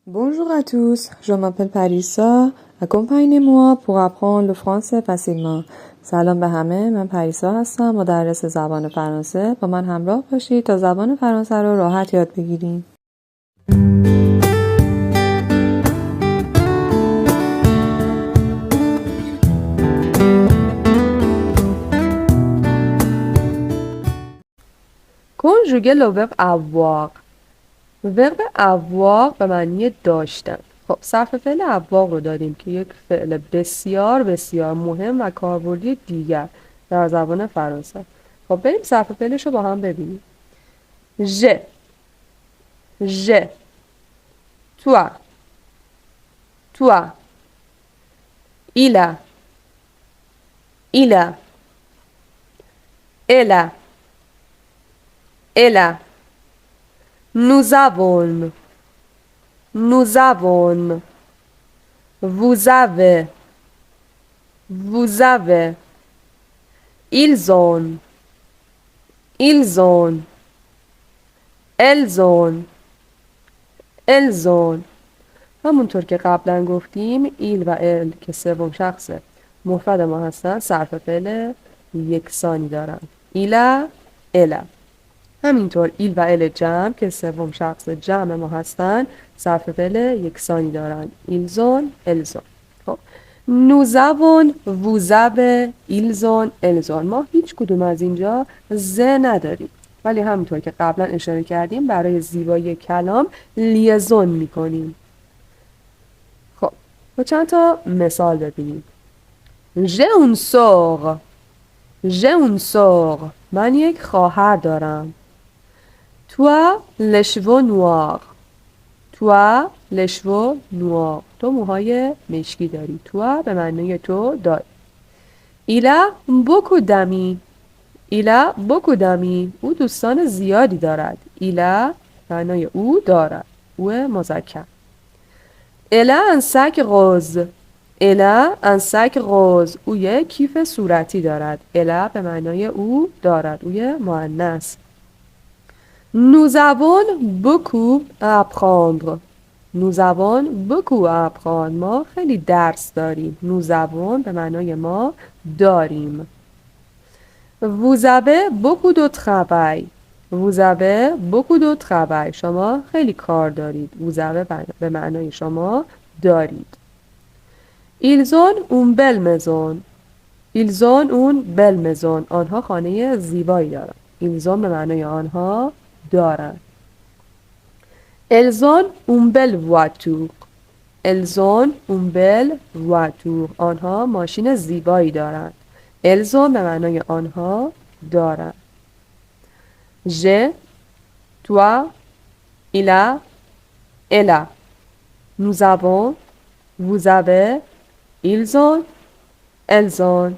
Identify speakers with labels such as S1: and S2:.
S1: Bonjour à tous, je m'appelle Parisa. Accompagnez-moi pour apprendre le français facilement. سلام به همه، من پریسا هستم، مدرس زبان فرانسه. با من همراه باشید تا زبان فرانسه رو راحت یاد بگیریم. Conjuguer le verbe avoir. ورب avoir به معنی داشتن. خب صرف فعل avoir رو داریم که یک فعل بسیار بسیار مهم و کاربردی دیگر در زبان فرانسه. خب بریم صرف فعلش رو با هم ببینیم. je, toi, il a, elle a, nous avons, vous avez, ils ont, elles ont. همونطور که قبلا گفتیم ایل و ال که سوم شخص مفرد ما هستن صرف فعل یکسانی دارن. ایلا، الا. همینطور ایل و ال جمع که سوم شخص جمع ما هستن صرف فعل یکسانی دارن. ایلزون، الزون. خب nous avons, vous avez, ils ont, elles ont. ما هیچ کدوم از اینجا ز نداریم، ولی همینطور که قبلا اشاره کردیم برای زیبایی کلام لیزون میکنیم. خب با چند تا مثال ببینیم. j'ai une sœur. من یک خواهر دارم. toi les cheveux noirs. تو موهای مشکی داری. toi به معنی تو داری. il a beaucoup d'amis. او دوستان زیادی دارد. il a معنای او دارد. او مذکر. elle a un sac rose. او یک کیف صورتی دارد. elle به معنای او دارد. او مؤنث. nous avons beaucoup à apprendre. ما خیلی درس داریم. nous avons به معنای ما داریم. vous avez beaucoup de travail. شما خیلی کار دارید. vous avez به معنای شما دارید. ils ont une belle maison. آنها خانه زیبایی دارند. ils ont به معنای آنها دارند. elles ont une belle voiture. آنها ماشین زیبایی دارند. elles ont به معنای آنها دارند. j'ai, toi, il a, elle a. nous avons, vous avez, ils ont, elles ont.